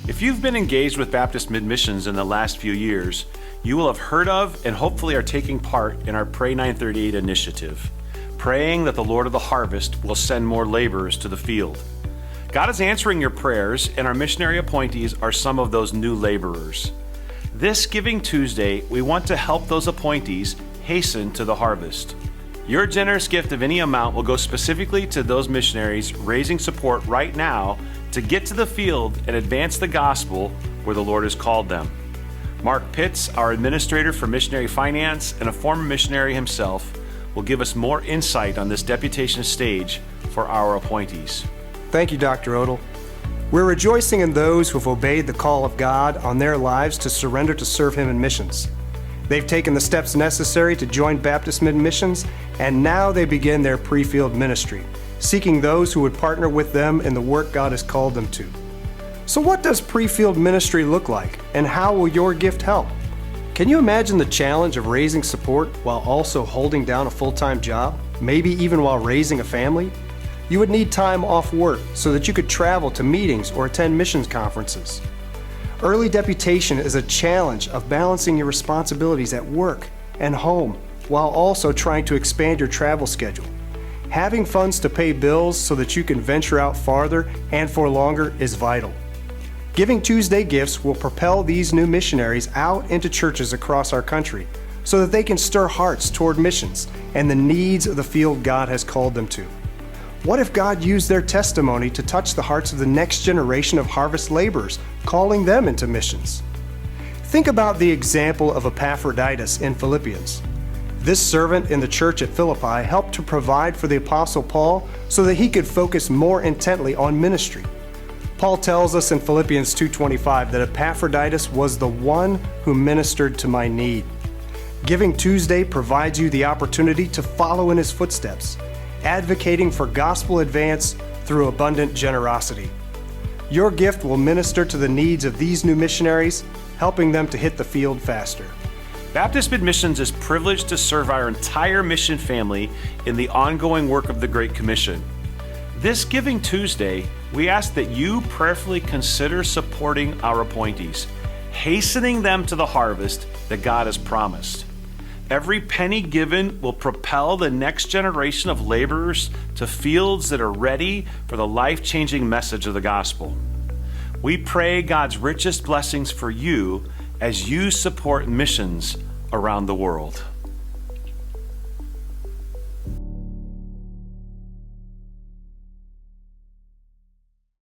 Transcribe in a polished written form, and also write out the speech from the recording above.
If you've been engaged with Baptist Mid-Missions in the last few years, you will have heard of and hopefully are taking part in our Pray 938 initiative, praying that the Lord of the harvest will send more laborers to the field. God is answering your prayers, and our missionary appointees are some of those new laborers. This Giving Tuesday, we want to help those appointees hasten to the harvest. Your generous gift of any amount will go specifically to those missionaries raising support right now to get to the field and advance the gospel where the Lord has called them. Mark Pitts, our administrator for missionary finance and a former missionary himself, will give us more insight on this deputation stage for our appointees. Thank you, Dr. Odell. We're rejoicing in those who have obeyed the call of God on their lives to surrender to serve Him in missions. They've taken the steps necessary to join Baptist Mid-Missions, and now they begin their pre-field ministry, seeking those who would partner with them in the work God has called them to. So what does pre-field ministry look like, and how will your gift help? Can you imagine the challenge of raising support while also holding down a full-time job, maybe even while raising a family? You would need time off work so that you could travel to meetings or attend missions conferences. Early deputation is a challenge of balancing your responsibilities at work and home while also trying to expand your travel schedule. Having funds to pay bills so that you can venture out farther and for longer is vital. Giving Tuesday gifts will propel these new missionaries out into churches across our country so that they can stir hearts toward missions and the needs of the field God has called them to. What if God used their testimony to touch the hearts of the next generation of harvest laborers, calling them into missions? Think about the example of Epaphroditus in Philippians. This servant in the church at Philippi helped to provide for the Apostle Paul so that he could focus more intently on ministry. Paul tells us in Philippians 2:25 that Epaphroditus was the one who ministered to my need. Giving Tuesday provides you the opportunity to follow in his footsteps, advocating for gospel advance through abundant generosity. Your gift will minister to the needs of these new missionaries, helping them to hit the field faster. Baptist Mid-Missions is privileged to serve our entire mission family in the ongoing work of the Great Commission. This Giving Tuesday, we ask that you prayerfully consider supporting our appointees, hastening them to the harvest that God has promised. Every penny given will propel the next generation of laborers to fields that are ready for the life-changing message of the gospel. We pray God's richest blessings for you as you support missions around the world.